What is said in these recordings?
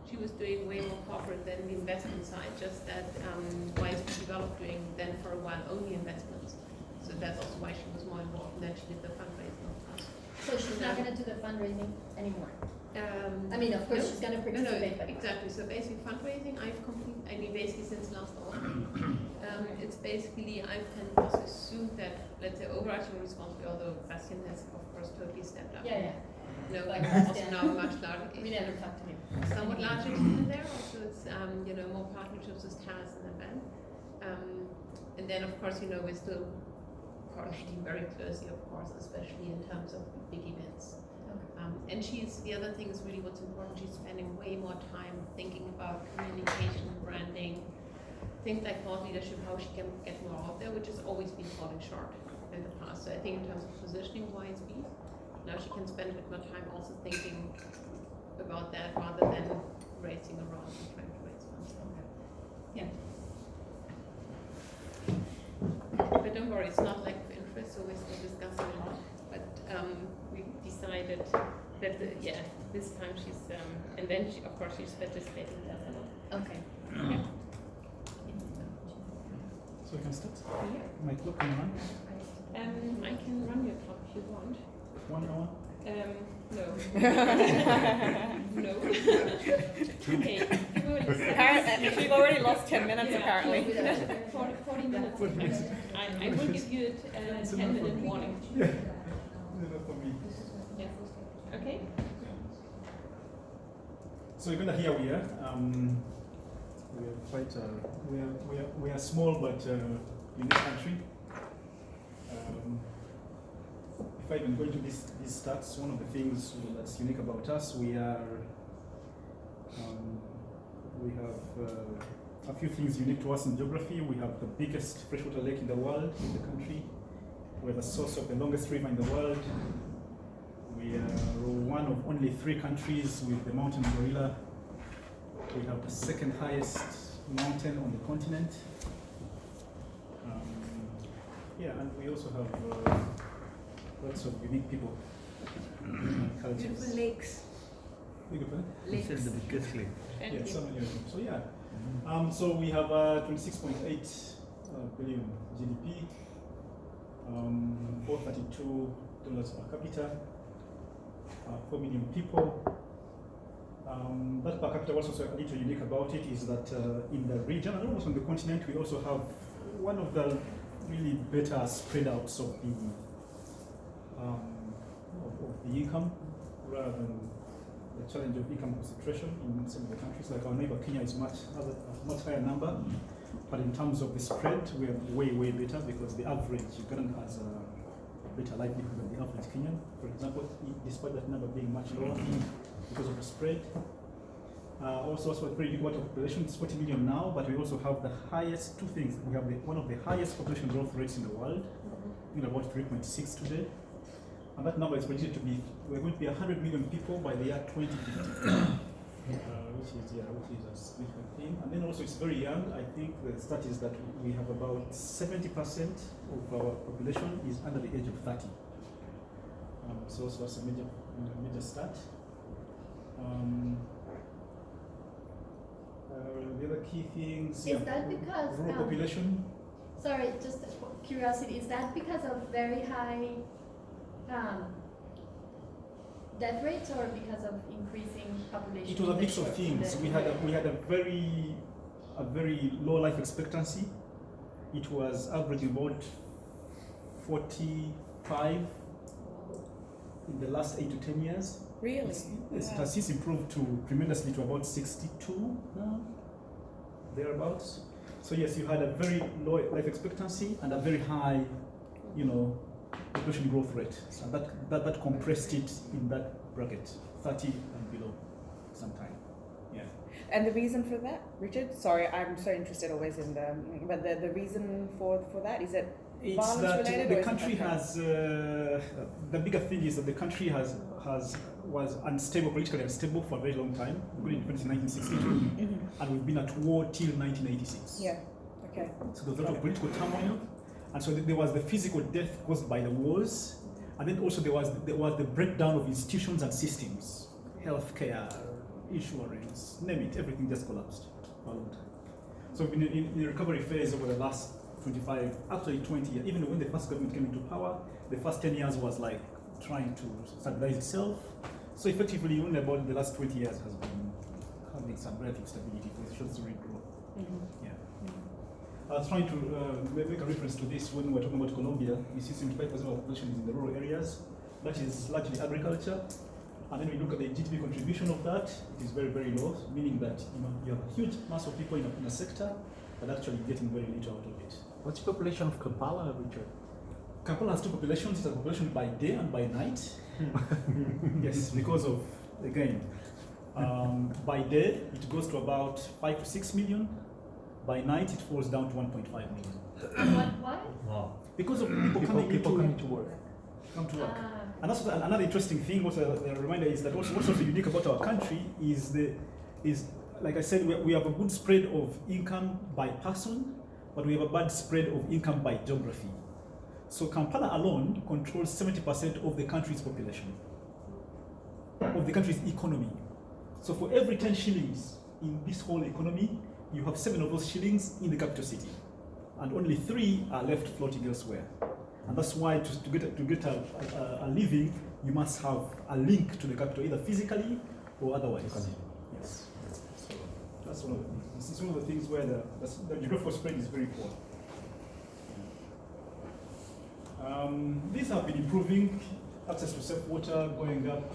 she was doing way more corporate than the investment side, just that YSB developed doing then for a while only investments. So that's also why she was more involved, and then she did the fundraising of us. So she's not going to do the fundraising anymore? I mean, of course, she's going to participate. No, exactly. So basically fundraising, basically since last autumn, it's basically, I've kind of also assumed that, let's say, overarching responsibility, although Bastian has, of course, totally stepped up. Yeah. No, like also now much larger. We never talked to him. Somewhat larger team in there. Also, it's more partnerships with Taz and Ben. And then, of course, we're still coordinating very closely, of course, especially in terms of big events. And the other thing is really what's important. She's spending way more time thinking about communication, branding, things like thought leadership, how she can get more out there, which has always been falling short in the past. So I think in terms of positioning YSB, now she can spend a bit more time also thinking about that rather than racing around and trying to raise funds. Yeah. But don't worry, it's not like of interest, so we're still discussing a lot. But we've decided that, this time she's, and then she, of course, she's participating in that a lot. Okay. Okay. So we can start? Yeah. My clock can run? I can run your clock if you want. 1 hour? No. No. Okay. We've already lost 10 minutes apparently. 40 minutes. I will give you a 10-minute warning. Yeah. Enough for me. Yeah. Okay. So Uganda, here we are. We are quite we are small but unique country. If I even go into these stats, one of the things that's unique about us, we have a few things unique to us in geography. We have the biggest freshwater lake in the world, in the country. We're the source of the longest river in the world. We are one of only 3 countries with the mountain gorilla. We have the second highest mountain on the continent. And we also have lots of unique people. Beautiful lakes. Beautiful? Lakes. Yeah, so many of them. So yeah. So we have 26.8 billion GDP, $432 per capita, 4 million people. That per capita, what's also a little unique about it is that in the region and almost on the continent, we also have one of the really better spread outs of the income, rather than the challenge of income concentration in some of the countries. Like our neighbor Kenya has a much higher number, but in terms of the spread, we are way better because the average Ugandan has a better livelihood than the average Kenyan, for example, despite that number being much lower because of the spread. Also, very big water population, it's 40 million now, but we also have the highest, 2 things. We have one of the highest population growth rates in the world, about 3.6 today. And that number is predicted to be, we're going to be 100 million people by the year 2050, which is a significant thing. And then also it's very young. I think the stat is that we have about 70% of our population is under the age of 30. So that's a major stat. The other key things, is that because rural population. Sorry, just curiosity. Is that because of very high death rates, or because of increasing population? It was a mix of things. We had a very low life expectancy. It was averaging about 45 in the last 8 to 10 years. Really? It has since improved tremendously to about 62 now, thereabouts. So yes, you had a very low life expectancy and a very high, population growth rate. So that compressed it in that bracket, 30 and below, sometime. Yeah. And the reason for that, Richard? Sorry, I'm so interested always in the reason for that, is it it's violence that related? The country has the bigger thing is that the country was unstable, politically unstable for a very long time. We got independence in 1962, and we've been at war till 1986. Yeah. Okay. So there was a lot of political turmoil, and so there was the physical death caused by the wars, and then also there was the breakdown of institutions and systems, healthcare, insurance, name it, everything just collapsed for a long time. So we've been in the recovery phase over the last 25, actually 20 years. Even when the first government came into power, the first 10 years was like trying to stabilize itself. So effectively, only about the last 20 years has been having some relative stability for institutions to regrow. Yeah. I was trying to make a reference to this when we were talking about Colombia. You see 75% of the population is in the rural areas. That is largely agriculture. And then we look at the GDP contribution of that, it is very, very low, meaning that you have a huge mass of people in a sector, but actually getting very little out of it. What's the population of Kampala, Richard? Kampala has two populations. It's a population by day and by night. Yes, because of, again, by day it goes to about 5 to 6 million. By night it falls down to 1.5 million. Why? Wow. Because of people coming to work. Come to work. And that's another interesting thing. What a reminder is that what's also unique about our country is like I said, we have a good spread of income by person, but we have a bad spread of income by geography. So Kampala alone controls 70% of the country's population, of the country's economy. So for every 10 shillings in this whole economy, you have 7 of those shillings in the capital city, and only 3 are left floating elsewhere. And that's why to get a living, you must have a link to the capital, either physically or otherwise. Yes. So that's one of the things. This is one of the things where the geographical spread is very poor. These have been improving. Access to safe water going up.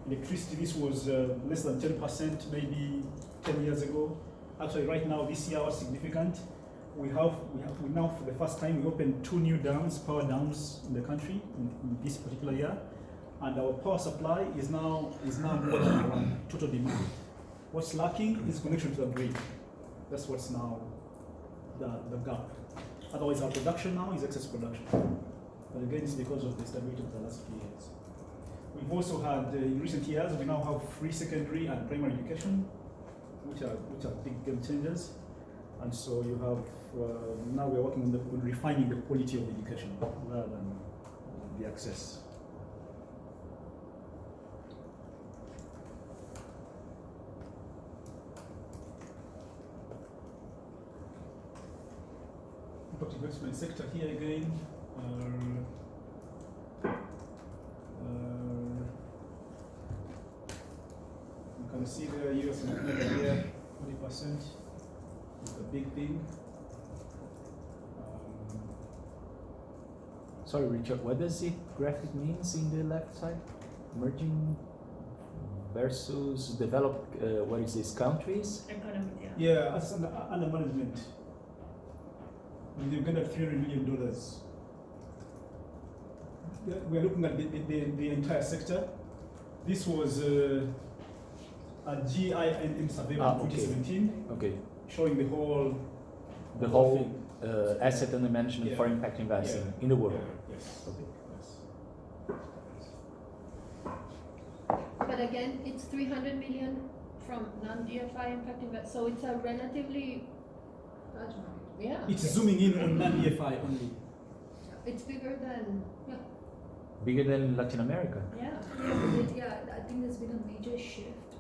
Electricity, this was less than 10% maybe 10 years ago. Actually, right now, this year was significant. We now, for the first time, we opened 2 new dams, power dams in the country in this particular year, and our power supply is now more than our total demand. What's lacking is connection to the grid. That's what's now the gap. Otherwise, our production now is excess production. But again, it's because of the stability of the last few years. We've also had, in recent years, we now have free secondary and primary education, which are big game changers. And so you have, now we're working on refining the quality of education rather than the access. Impact investment sector here again. You can see the US and Canada here, 20%. It's a big thing. Sorry, Richard, what does it graphic means in the left side? Emerging versus developed, what is this, countries? Economy, Yeah, as under management. In Uganda, $300 million. We are looking at the entire sector. This was a GINM survey in 2017. Okay. Showing the whole asset under management for impact investing in the world. Yes. Okay. But again, it's 300 million from non-DFI impact invest. So it's a relatively large market. Yeah. It's zooming in on non-DFI only. It's bigger than Bigger than Latin America. Yeah. I think there's been a major shift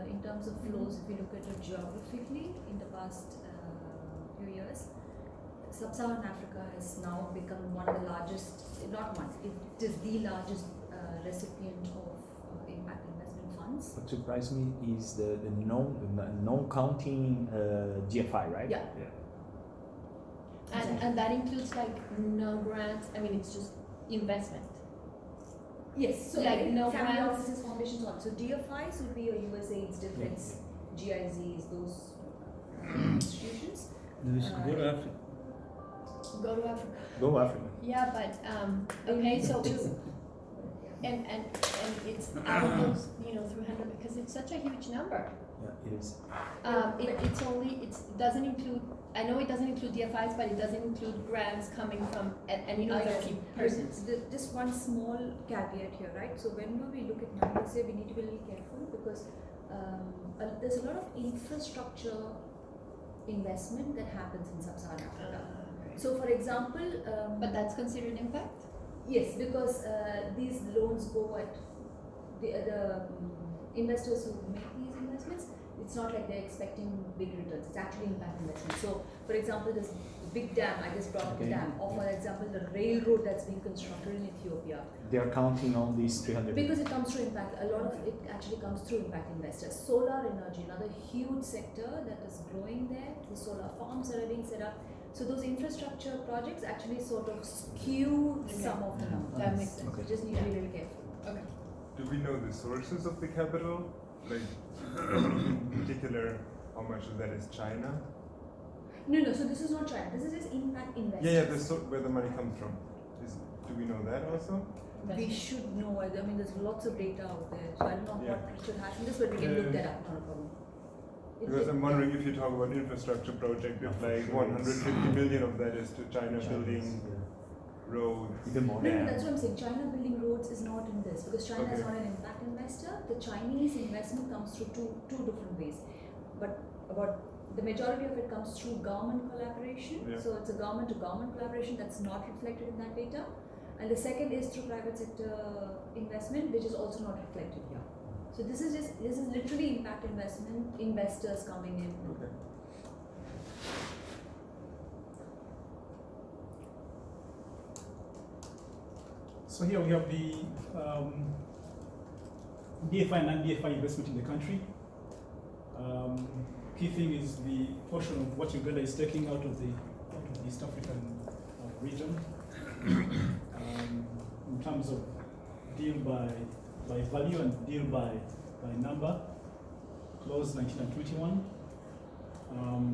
in terms of flows. If you look at it geographically in the past few years, Sub-Saharan Africa has now become one of the largest, not one, it is the largest recipient of impact investment funds. What surprised me is the non-counting GFI, right? Yeah. And that includes like no grants. I mean, it's just investment. Yes, so like no family grants. offices, foundations, on. So DFIs would be your USAID's, Defense, GIZs, those institutions. Go to Africa. Go to Africa. Go Africa. Yeah, but okay, so it's and it's out of those 300 because it's such a huge number. Yeah, it is. It doesn't include. I know it doesn't include DFIs, but it doesn't include grants coming from any other persons. Just one small caveat here, right? So whenever we look at numbers here, we need to be really careful because there's a lot of infrastructure investment that happens in Sub-Saharan Africa. So, for example, but that's considered impact. Yes, because these loans go at the investors who make these investments. it's not like they're expecting big returns. It's actually impact investment. So, for example, this big dam, I just brought up the Okay. dam, or for example, the railroad that's being constructed in Ethiopia. They are counting on these 300. Because it comes through impact, a lot of it actually comes through impact investors. Solar energy, another huge sector that is growing there. The solar farms that are being set up. So those infrastructure projects actually sort of skew some of the numbers. That makes sense. Okay. You just need to be really careful. Okay. Do we know the sources of the capital? Like, in particular, how much of that is China? No, so this is not China. This is just impact investors. Yeah, where the money comes from. Do we know that also? We should know. I mean, there's lots of data out there. So I don't know Yeah. what Richard has in this, but we can look that up. Not a problem. Because I'm wondering if you talk about infrastructure project, if like 150 million of that is to China building roads. Even more. No, that's what I'm saying. China building roads is not in this because China is Okay. not an impact investor. The Chinese investment comes through two different ways, but about the majority of it comes through government collaboration. Yeah. So it's a government to government collaboration that's not reflected in that data, and the second is through private sector investment, which is also not reflected here. So this is literally impact investors coming in. Okay. So here we have the DFI and non-DFI investment in the country. Key thing is the portion of what Uganda is taking out of the East African region in terms of deal by value and deal by number, close 19 and 21.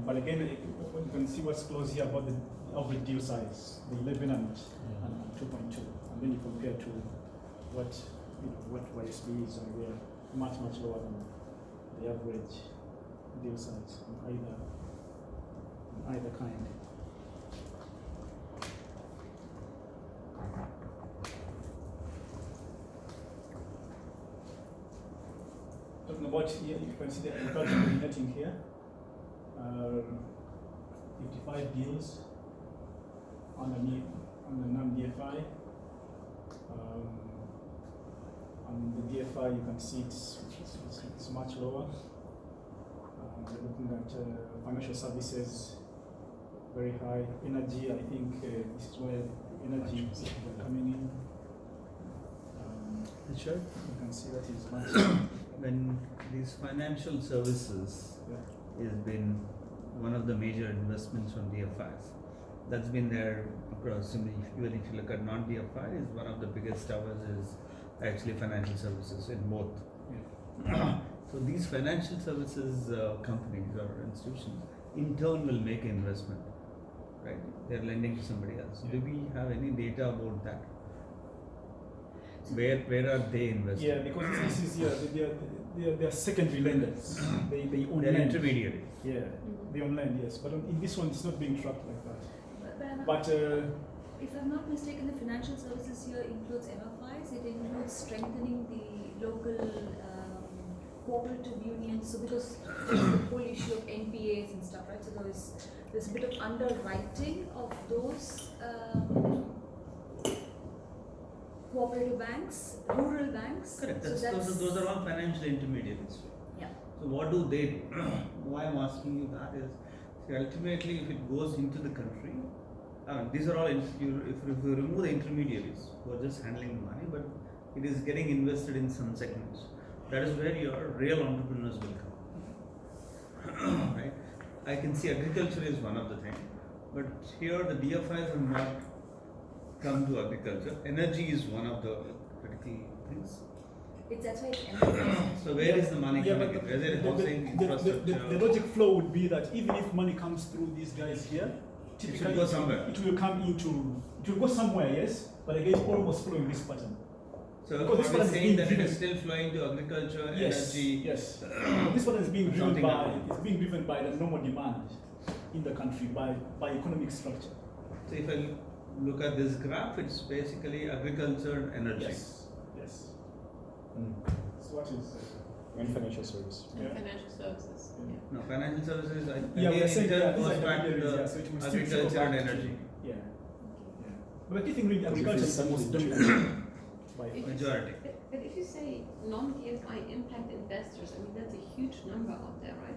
But again, you can see what's close here about the average deal size, the 11 and 2.2, and then you compare to what YSB is, and we're much lower than the average deal size on either kind. Talking about here, you can see the agricultural netting here. 55 deals on the non-DFI. On the DFI, you can see it's much lower. We're looking at financial services, very high. Energy, I think this is where energy is coming in. Richard, You can see that is much. when these financial services Yeah. has been one of the major investments from DFIs. That's been there across, even if you look at non-DFI, is one of the biggest towers is actually financial services in both. Yeah. So these financial services companies or institutions in turn will make an investment, right? They're lending to somebody else. Yeah. Do we have any data about that? Where are they investing? Yeah, because this is they are secondary lenders. They own They're land. intermediaries. Yeah, they own land, yes. But in this one, it's not being tracked like that. But But if I'm not mistaken, the financial services here includes MFIs. It includes strengthening the local cooperative unions. So because there's the whole issue of NPAs and stuff, right? So there's a bit of underwriting of those cooperative banks, rural banks. Correct. So Those are all financial intermediaries. Yeah. So what do they do? Why I'm asking you that is, see, ultimately, if it goes into the country, these are all, if you remove the intermediaries who are just handling the money, but it is getting invested in some segments. That is where your real entrepreneurs will come. Right? I can see agriculture is one of the things, but here the DFIs have not come to agriculture. Energy is one of the critical things. That's why it's MFIs. So where is the money yeah, coming but in? Whether it's housing, the infrastructure. logic flow would be that even if money comes through these guys here, typically go somewhere. It will go somewhere, yes, but again, almost following this pattern. So Because this are one we is saying that it being is still flowing to agriculture, Yes, energy? yes. This one is being driven Something by happening. it's being driven by the normal demand in the country by economic structure. So if I look at this graph, it's basically agriculture and energy. Yes, yes. Mm. So what is And financial service. And Yeah. financial services. Yeah. No, financial services, Yeah, we are saying again, these goes are back to intermediaries, the yeah, so it will still agriculture go and back to- energy. Yeah. But the key thing really, Because agriculture it's is the most something dominant by If far. Majority. But if you say non-DFI impact investors, I mean, that's a huge number out there, right?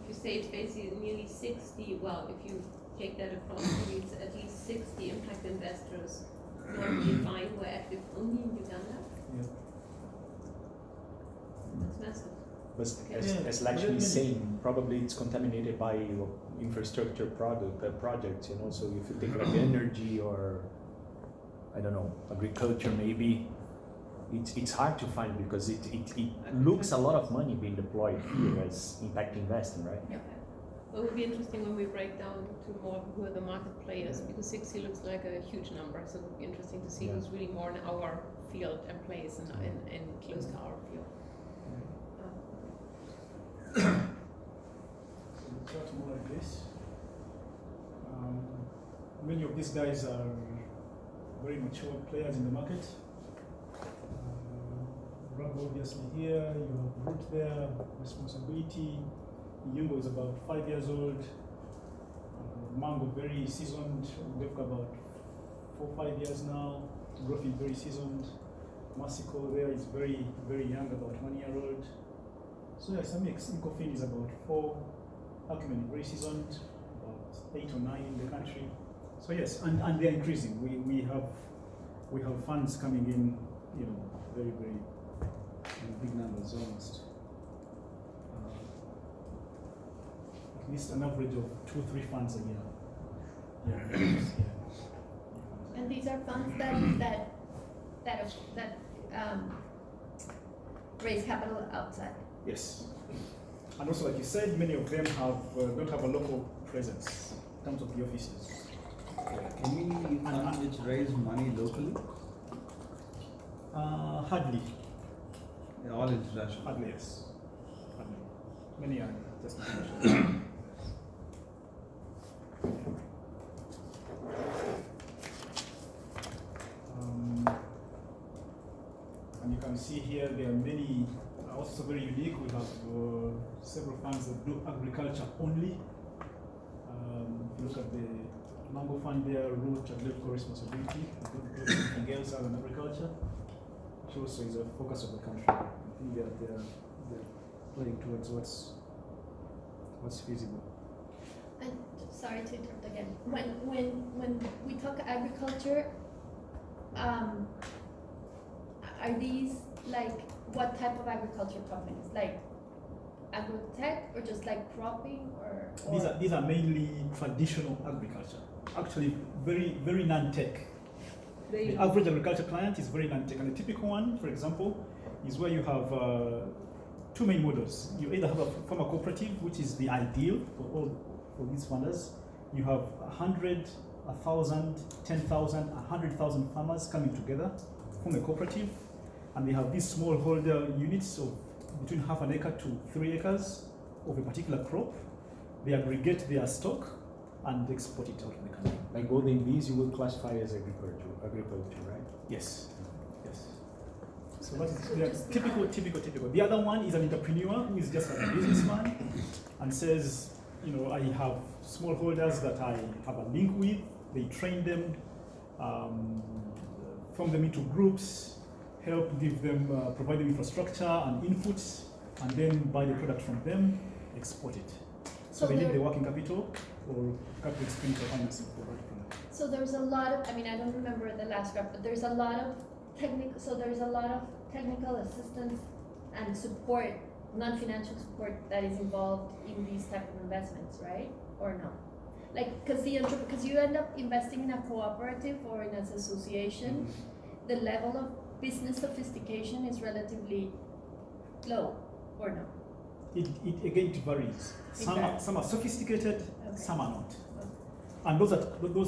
If you say it's basically nearly 60, well, if you take that across, maybe it's at least 60 impact investors non-DFI who are active only in Uganda. Yeah. That's massive. But Yeah. as Lakshmi is saying, probably it's contaminated by infrastructure projects, you know. So if you take like energy or I don't know, agriculture maybe, it's hard to find because it looks a lot of money being deployed here as impact investing, right? Yeah. Well, it will be interesting when we break down to more who are the market players, because 60 looks like a huge number, so it would be interesting to see Yeah. who's really more in our field and place and close to our field. So the chart more like this. Many of these guys are very mature players in the market. Rub obviously here, you have Root there, responsibility. Yungo is about 5 years old. Mango very seasoned, they've got about 4 or 5 years now. Rofi very seasoned. Masiko there is very, very young, about 1 year old. So yes, Incofin is about 4. Acumen very seasoned, about 8 or 9 in the country. So yes, and they're increasing. We have funds coming in, you know, very, very big numbers almost. At least an average of 2 or 3 funds a year. Yeah. And these are funds that raise capital outside. Yes. And also, like you said, many of them don't have a local presence in terms of the offices. Any fund which raise money locally? Hardly. They're all international. Hardly, yes. Hardly. Many are just international. And you can see here there are many, also very unique. We have several funds that do agriculture only. If you look at the Mango Fund there, Root and Local Responsibility, and else other than agriculture, which also is a focus of the country. I think they're playing towards what's feasible. And sorry to interrupt again. When we talk agriculture, are these like what type of agriculture companies? Like agrotech or just like cropping or These are mainly traditional agriculture. Actually, very, very non-tech. The average agriculture client is very non-tech, and the typical one, for example, is where you have 2 main models. You either have a farmer cooperative, which is the ideal for these funders. You have 100, 1,000, 10,000, 100,000 farmers coming together from a cooperative, and they have these smallholder units of between half an acre to 3 acres of a particular crop. They aggregate their stock and export it out of the country. Like golden bees, you would classify as agriculture, right? Yes. Yes. So that is typical. The other one is an entrepreneur who is just like a businessman and says, you know, I have smallholders that I have a link with. They train them, form them into groups, help give them, provide them infrastructure and inputs, and then buy the product from them, export it. So they need the working capital or capital expenditure financing for that product. So there's a lot of, I mean, I don't remember the last graph, but there's a lot of technical assistance and support, non-financial support that is involved in these type of investments, right? Or no? Like, because you end up investing in a cooperative or in an association, the level of business sophistication is relatively low, or no? It again, it varies. Some are sophisticated, Okay. some are not. And those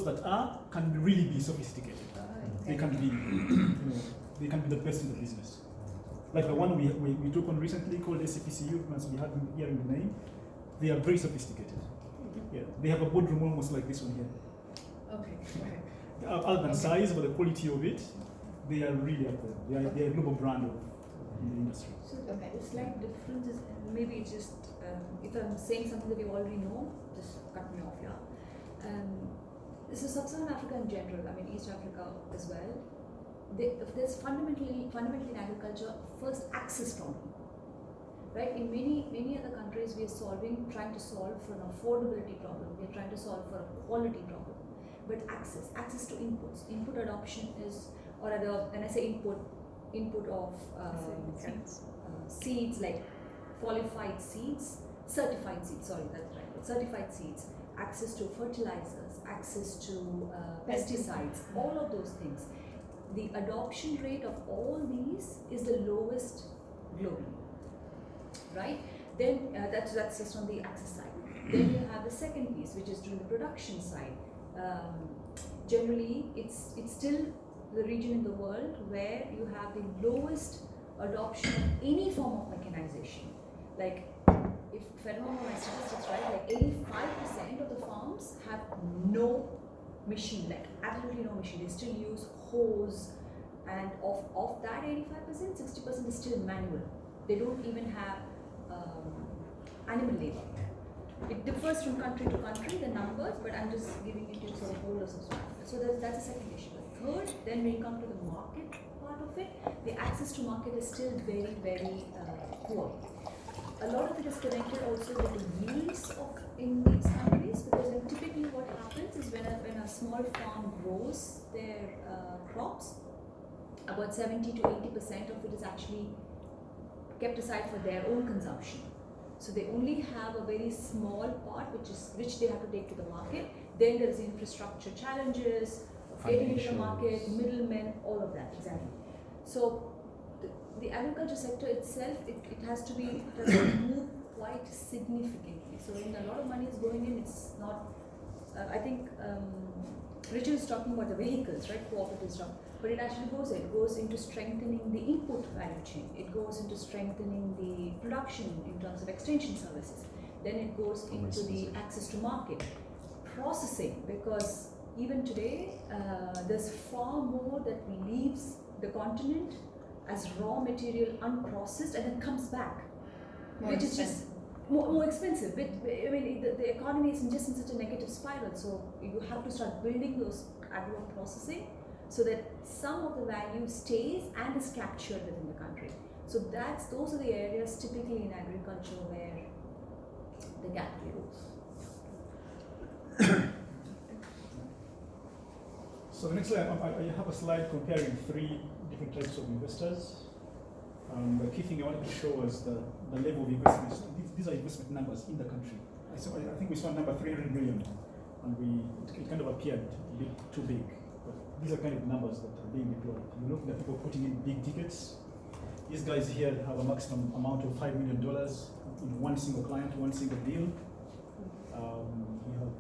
that are can really be sophisticated. They can be, they can be the best in the business. Like the one we took on recently called SCPCU, must be having here in the name. They are very sophisticated. Yeah, they have a boardroom almost like this one here. Okay. Other than size, but the quality of it, they are really up there. They are a global brand in the industry. So the slight difference is maybe it's just if I'm saying something that you already know, just cut me off, yeah. This is Sub-Saharan Africa in general. I mean East Africa as well. there's fundamentally in agriculture first access problem. Right? In many other countries, we are trying to solve for an affordability problem. We are trying to solve for a quality problem. But access to inputs, input adoption is, or when I say input of seeds like qualified seeds, certified seeds. Sorry, that's right. Certified seeds, access to fertilizers, access to pesticides, all of those things. The adoption rate of all these is the lowest globally. Right? Then that's just on the access side. Then you have the second piece, which is doing the production side. Generally, it's still the region in the world where you have the lowest adoption of any form of mechanization. Like, if I remember my statistics right, like 85% of the farms have no machine, like absolutely no machine. They still use hose, and of that 85%, 60% is still manual. They don't even have animal labor. It differs from country to country, the numbers, but I'm just giving it to sort of whole of South Africa. So that's a second issue. The third, then when you come to the market part of it, the access to market is still very, very poor. A lot of it is connected also with the yields in these countries, because typically what happens is when a small farm grows their crops, about 70 to 80% of it is actually kept aside for their own consumption. So they only have a very small part which they have to take to the market. Then there's infrastructure challenges, getting into the market, middlemen, all of that, exactly. So the agriculture sector itself, it has to move quite significantly. So when a lot of money is going in, it's not, I think Richard is talking about the vehicles, right, co-operatives stuff, but it actually goes into strengthening the input value chain. It goes into strengthening the production in terms of extension services. Then it goes into the access to market, processing, because even today, there's far more that leaves the continent as raw material unprocessed and then comes back, which is just more expensive. But I mean, the economy is just in such a negative spiral. So you have to start building those agro processing so that some of the value stays and is captured within the country. So those are the areas typically in agriculture where the gap grows. So the next slide, I have a slide comparing three different types of investors. The key thing I wanted to show was the level of investment. These are investment numbers in the country. I think we saw number 300 million, and it kind of appeared too big. But these are kind of numbers that are being deployed. You look at people putting in big tickets. These guys here have a maximum amount of $5 million in one single client, one single deal. You have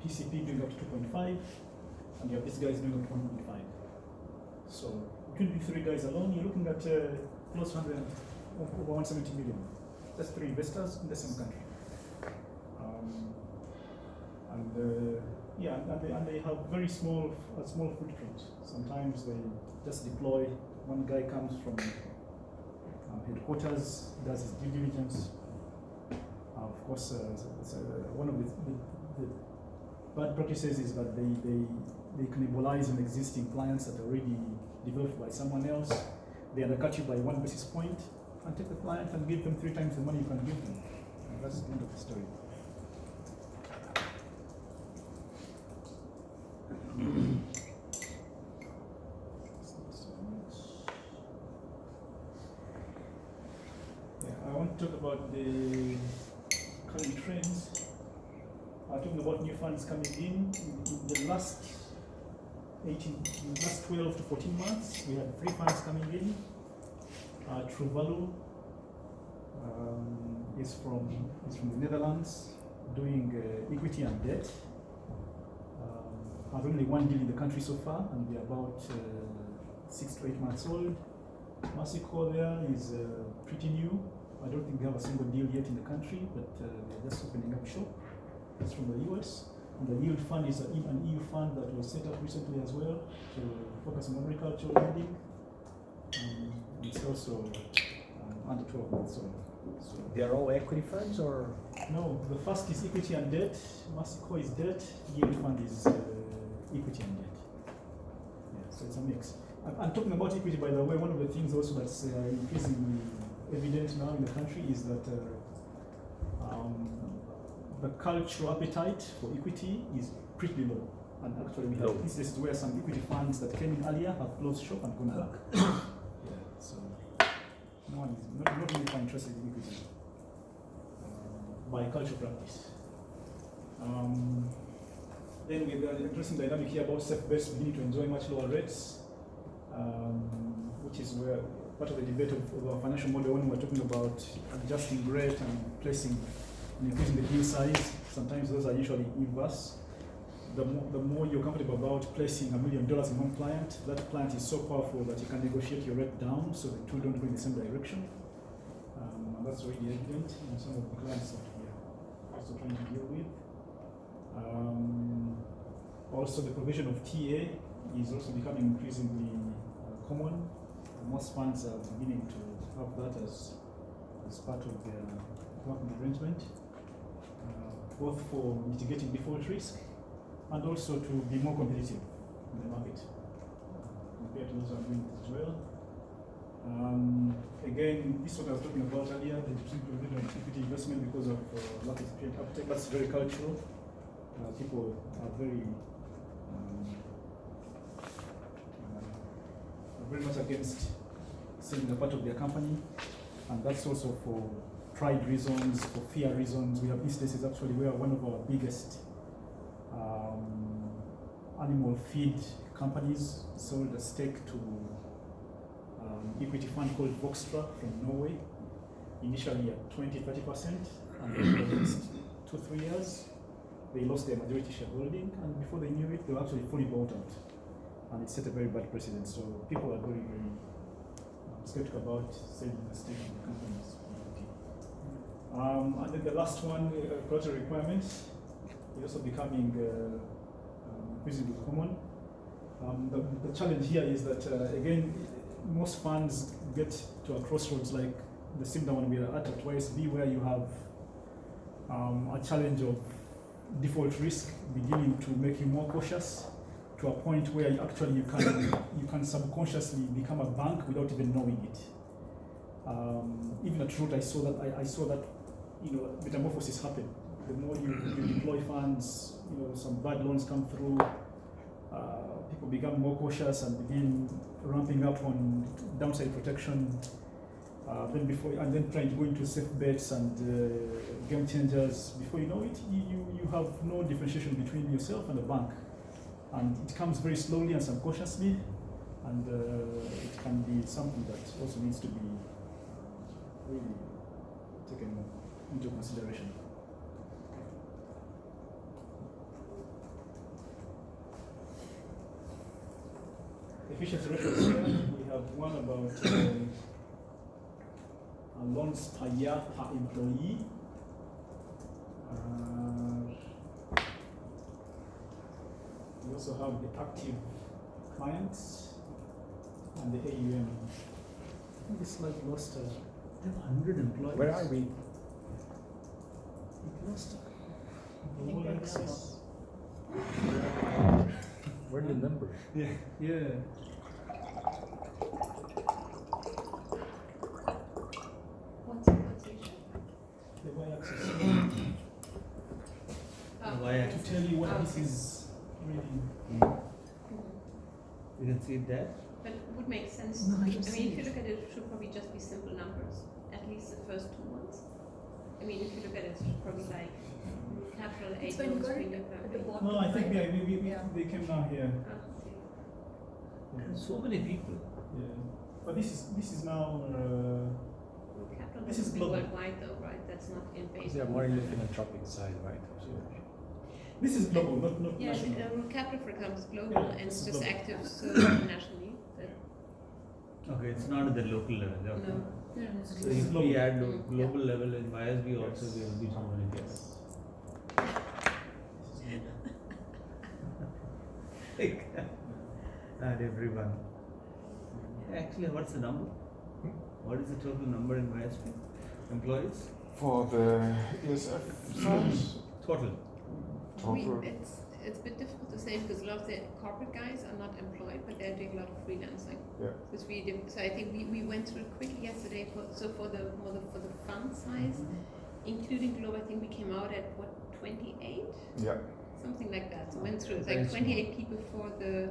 PCP doing up to 2.5, and you have these guys doing up to 1.5. So between the three guys alone, you're looking at close to over 170 million. That's three investors in the same country. And they have very small footprint. Sometimes they just deploy. One guy comes from headquarters, does his due diligence. Of course, one of the bad practices is that they cannibalize on existing clients that are already developed by someone else. They undercut you by 1 basis point and take the client and give them 3 times the money you can give them. And that's the end of the story. I want to talk about the current trends. Talking about new funds coming in the last 12 to 14 months, we had 3 funds coming in. True Value is from the Netherlands, doing equity and debt. Has only 1 deal in the country so far, and they're about 6 to 8 months old. Mexico there is pretty new. I don't think they have a single deal yet in the country, but they're just opening up shop. It's from the US. And the yield fund is an EU fund that was set up recently as well to focus on agricultural lending. It's also under 12 months old. So They are all equity funds, or? no, the first is equity and debt. Mexico is debt. Yield fund is equity and debt. Yeah, so it's a mix. I'm talking about equity, by the way. One of the things also that's increasingly evident now in the country is that the cultural appetite for equity is pretty low. And actually, we have instances where some equity funds that came in earlier have closed shop and gone back. So no one is not really quite interested in equity by cultural practice. Then we have an interesting dynamic here about safe bets beginning to enjoy much lower rates, which is where part of the debate of our financial model when we're talking about adjusting rate and placing and increasing the deal size. Sometimes those are usually inverse. The more you're comfortable about placing $1 million in one client, that client is so powerful that you can negotiate your rate down so the two don't go in the same direction. And that's already evident in some of the clients that we are also trying to deal with. Also, the provision of TA is also becoming increasingly common. Most funds are beginning to have that as part of their working arrangement, both for mitigating default risk and also to be more competitive in the market compared to those who are doing it as well. Again, this is what I was talking about earlier, the provision of equity investment because of lack of sufficient uptake. That's very cultural. People are very much against selling a part of their company, and that's also for pride reasons, for fear reasons. We have instances actually where one of our biggest animal feed companies sold a stake to equity fund called Voxtra from Norway, initially at 20-30%, and over the next 2-3 years, they lost their majority shareholding, and before they knew it, they were actually fully bought out. And it set a very bad precedent. So people are very, very skeptical about selling the stake in the companies. And then the last one, collateral requirements, is also becoming increasingly common. The challenge here is that, again, most funds get to a crossroads like the similar one we are at YSB, where you have a challenge of default risk beginning to make you more cautious, to a point where you can subconsciously become a bank without even knowing it. Even at Root, I saw that metamorphosis happen. The more you deploy funds, some bad loans come through. People become more cautious and begin ramping up on downside protection. Then trying to go into safe bets and game changers. Before you know it, you have no differentiation between yourself and the bank. And it comes very slowly and subconsciously, and it can be something that also needs to be really taken into consideration. Efficiency ratios here, we have one about loans per year per employee. We also have the active clients and the AUM. I think this slide lost 100 employees. Where are we? It lost all access. Where are the numbers? Yeah. What's the issue? The y-axis. Y-axis. To tell you what this is really. You can see it there. But it would make sense. No, I I don't see mean, if you it. look at it, it should probably just be simple numbers, at least the first 2 months. I mean, if you look at it, it's probably like capital A It's when you loans, got it premium at the family. bottom. No, I think right? they came down here. There's so many people. Yeah. But this is now. Capital This has is to be global. worldwide though, right? That's not in base. They are more in the philanthropic side, right? This is global, not Yeah, national. capital, for example, is global Yeah, and it's this is just global. active, so internationally. Okay, it's not at the local level. Okay. No. So if we add global level in YSB also, we will be so many people. Add everyone. Actually, what's the number? What is the total number in YSB? Employees? For the ESF side, Total. We, total. it's it's a bit difficult to say because a lot of the corporate guys are not employed, but they're doing a lot of freelancing. Yeah. It's really difficult. So I think we went through it quickly yesterday. For the fund size, including Globe, I think we came out at what, 28? Yeah. Something like that. So went through it's Very like 28 people for the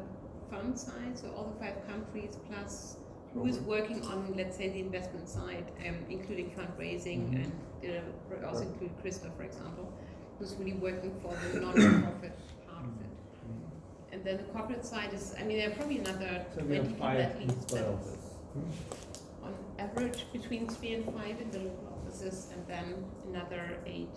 fund side, so all the 5 countries plus who is working on, let's say, the investment side, including fundraising, and also include Krista, for example, who's really working for the non-profit part of it. And then the corporate side is, I mean, there are probably another So 20 we have people 5 at least. per But office. on average, between 3 and 5 in the local offices, and then another 8,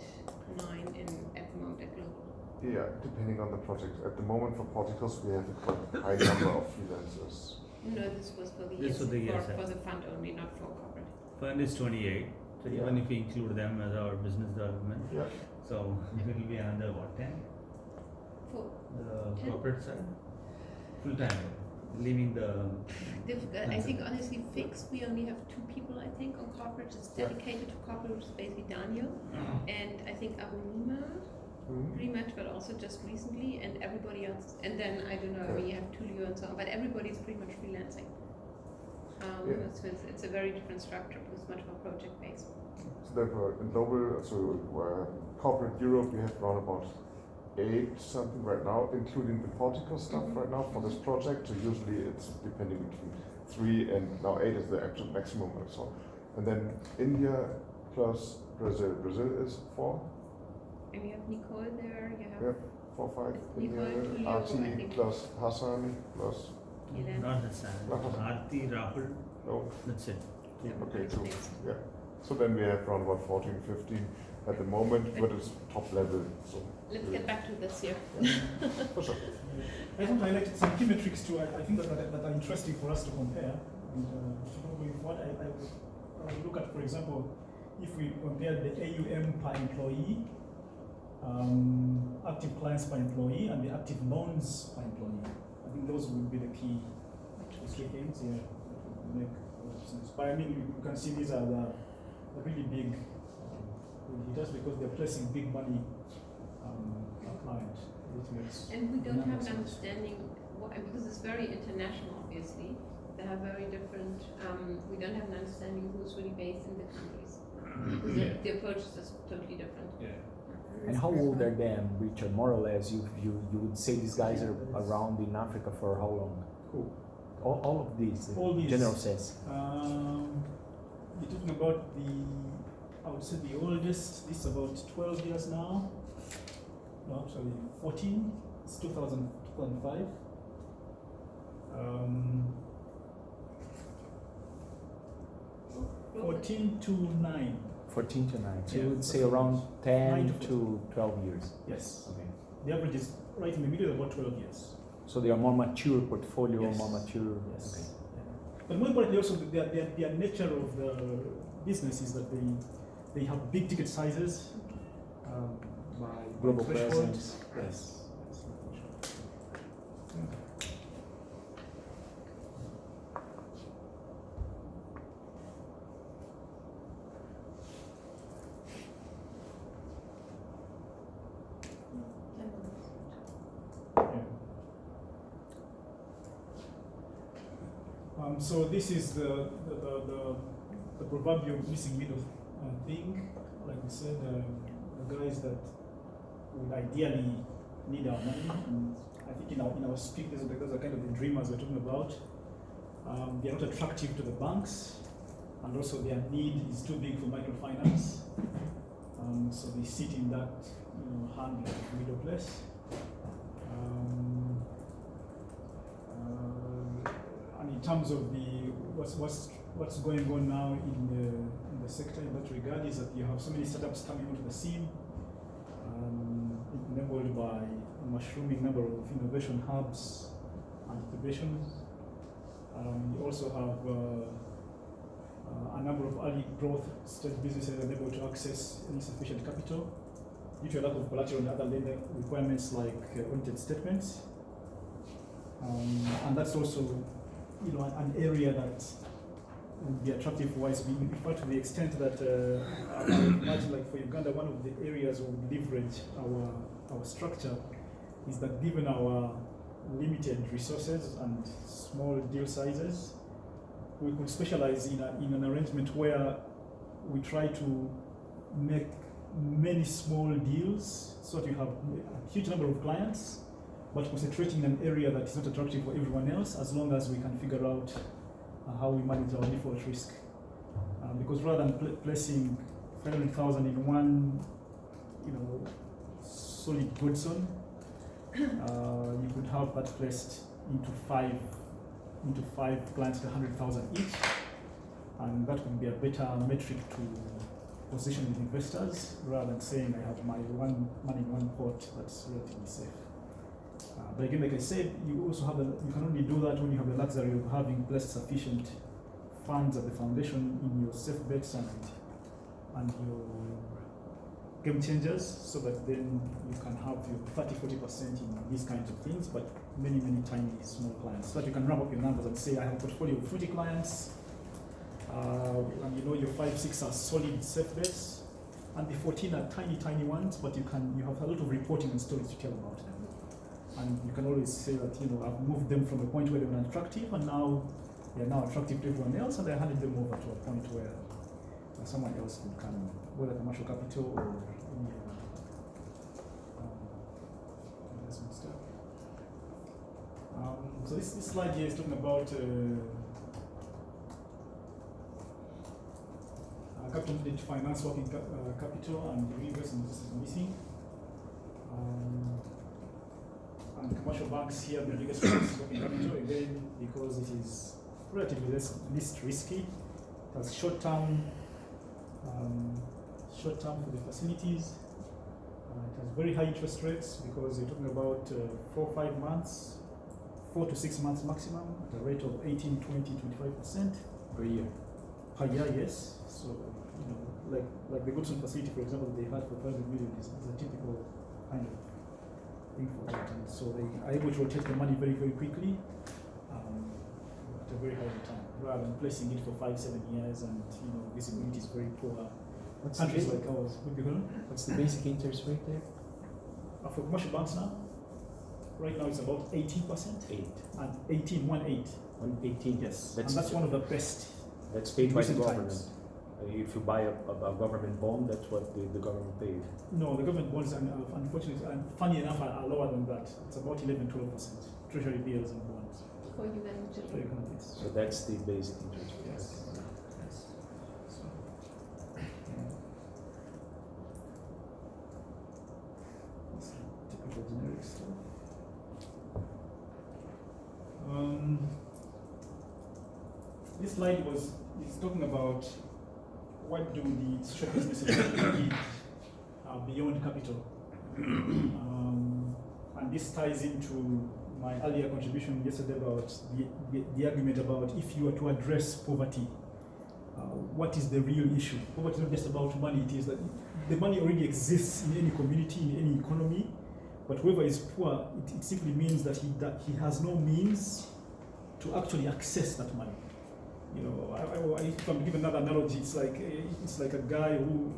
9 at the moment at global. Yeah, depending on the project. At the moment for particles, we have a quite high number of freelancers. No, this was for the This was the ESG, ESG. for the fund only, not for corporate. Fund is 28. So Yeah. even if we include them as our business development, Yeah. so it will be another what, 10? For The 10? corporate side? Full time, leaving the. I think honestly fixed, we only have 2 people, I think, on corporate, just Yeah. dedicated to corporate, which is basically Daniel. And I think Abunima, pretty much, but also just recently, and everybody else. And then, I don't know, I mean, you have Tulio and so on, but everybody's pretty much freelancing. Yeah. So it's a very different structure, but it's much more project-based. So therefore, in global, so corporate Europe, we have around about 8 something right now, including the particle stuff right now for this project. So usually it's depending between 3 and now 8 is the actual maximum or so. And then India plus Brazil. Brazil is 4. And you have Nicole there, you have Yeah. 4, 5. Nicole, Tulio, I RT think. plus Hassan plus Elena. Not the side. Aarti, Rahul, no. that's it. Okay, 2. Yeah. So then we have around about 14, 15 at the moment, but it's top level. So Let's get back to this here. for sure. I want to highlight some key metrics too. I think that are interesting for us to compare. And probably what I would look at, for example, if we compare the AUM per employee, active clients per employee, and the active loans per employee. I think those would be the key things here that would make a lot of sense. But I mean, you can see these are the really big hitters because they're placing big money per client. Which makes And we don't have an sense. understanding, because it's very international, obviously. They have very different, we don't have an understanding who's really based in the countries. Because the approach is just totally different. And how old are them, Richard? More or less, you would say these guys are around in Africa for how long? Cool. All of these, All these. general sense. You're talking about I would say the oldest, this is about 12 years now. No, actually 14, it's 2005. 14 to 9. 14 to 9. So Yeah, you would say that's around 10 9 to 12 years. Yes. Okay. The average is right in the middle, about 12 years. So they are more mature portfolio, Yes. more mature. Yes. Okay. But more importantly, also their nature of the business is that they have big ticket sizes. By Global threshold. presence. Yes. So this is the proverbial missing middle thing. Like we said, the guys that would ideally need our money. And I think in our speak, those are kind of the dreamers we're talking about. They are not attractive to the banks, and also their need is too big for microfinance. So they sit in that hand like middle place. And in terms of what's going on now in the sector in that regard is that you have so many startups coming onto the scene, enabled by a mushrooming number of innovation hubs and incubations. You also have a number of early growth stage businesses unable to access insufficient capital due to a lack of collateral and other lender requirements like audited statements. And that's also an area that would be attractive for YSB, in fact, to the extent that I imagine, like for Uganda, one of the areas we would leverage our structure is that given our limited resources and small deal sizes, we could specialize in an arrangement where we try to make many small deals so that you have a huge number of clients, but concentrating in an area that is not attractive for everyone else, as long as we can figure out how we manage our default risk. Because rather than placing 500,000 in one, solid good zone, you could have that placed into five clients at 100,000 each, and that would be a better metric to position with investors rather than saying I have my money in one pot that's relatively safe. But again, like I said, you can only do that when you have the luxury of having placed sufficient funds at the foundation in your safe bets and your game changers, so that then you can have your 30-40% in these kinds of things, but many tiny small clients, so that you can ramp up your numbers and say I have a portfolio of 20 clients, and your 5-6 are solid safe bets, and the 14 are tiny ones, but you have a lot of reporting and stories to tell about them. And you can always say that I've moved them from a point where they were unattractive, and now they are now attractive to everyone else, and I handed them over to a point where someone else could come, whether commercial capital or any investment stuff. So this slide here is talking about capital needed to finance working capital, and reinvestment is missing. And commercial banks here, the biggest source working capital, again, because it is relatively least risky. It has short-term for the facilities. It has very high interest rates because you're talking about 4 to 6 months maximum at a rate of 18, 20, 25% per year. Per year, yes. So, like the Goodson facility, for example, they had for 500 million is a typical kind of thing for that. And so they are able to rotate the money very, very quickly at a very high return, rather than placing it for 5-7 years and visibility is very poor. Countries like ours would be good. What's the basic interest rate there? For commercial banks now, right now it's about 18%. 8. And 18, 1/8. 1/18. Yes. And that's one of the best. That's paid by the recent government. times. If you buy a government bond, that's what the government paid. No, the government bonds, unfortunately, and funny enough, are lower than that. It's about 11-12%. Treasury bills and bonds. For humanity. So that's the basic interest rate. Yes. So, that's typical generic stuff. This slide is talking about what do the social businesses need beyond capital. And this ties into my earlier contribution yesterday about the argument about if you were to address poverty, what is the real issue? Poverty is not just about money, it is that the money already exists in any community, in any economy, but whoever is poor, it simply means that he has no means to actually access that money. If I'm giving another analogy, it's like a guy who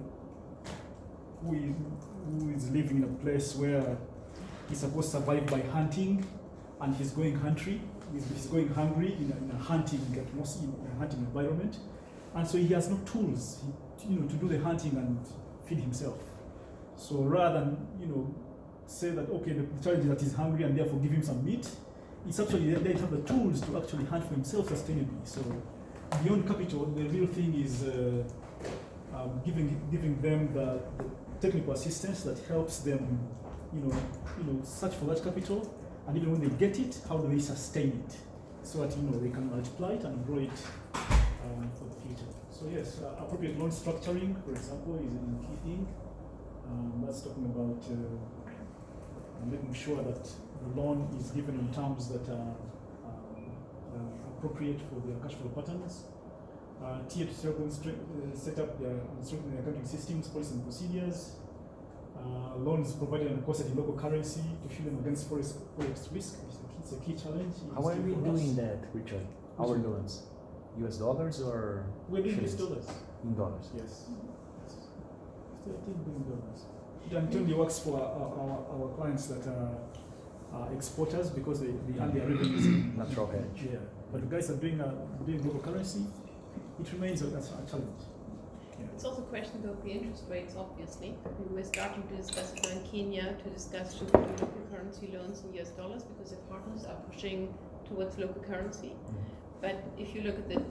is living in a place where he's supposed to survive by hunting, and he's going hungry. He's going hungry in a hunting environment, and so he has no tools, to do the hunting and feed himself. So rather than say that okay, the challenge is that he's hungry and therefore give him some meat, it's actually they have the tools to actually hunt for himself sustainably. So beyond capital, the real thing is giving them the technical assistance that helps them, search for that capital, and even when they get it, how do they sustain it, so that they can multiply it and grow it for the future. So yes, appropriate loan structuring, for example, is a key thing. That's talking about making sure that the loan is given in terms that are appropriate for their cash flow patterns. Tier to set up and strengthen the accounting systems, policies and procedures. Loans provided and costed in local currency to shield them against forex risk. It's a key challenge. How are we doing that, Richard? Our loans? US dollars or? We're doing US dollars. In dollars? Yes. Still doing dollars. It only works for our clients that are exporters because they earn their revenues in Natural hedge. Yeah, but the guys are doing local currency. It remains a challenge. Yeah. It's also a question about the interest rates, obviously. We're starting to discuss it now in Kenya to discuss should we do local currency loans in US dollars because the partners are pushing towards local currency. But if you look at the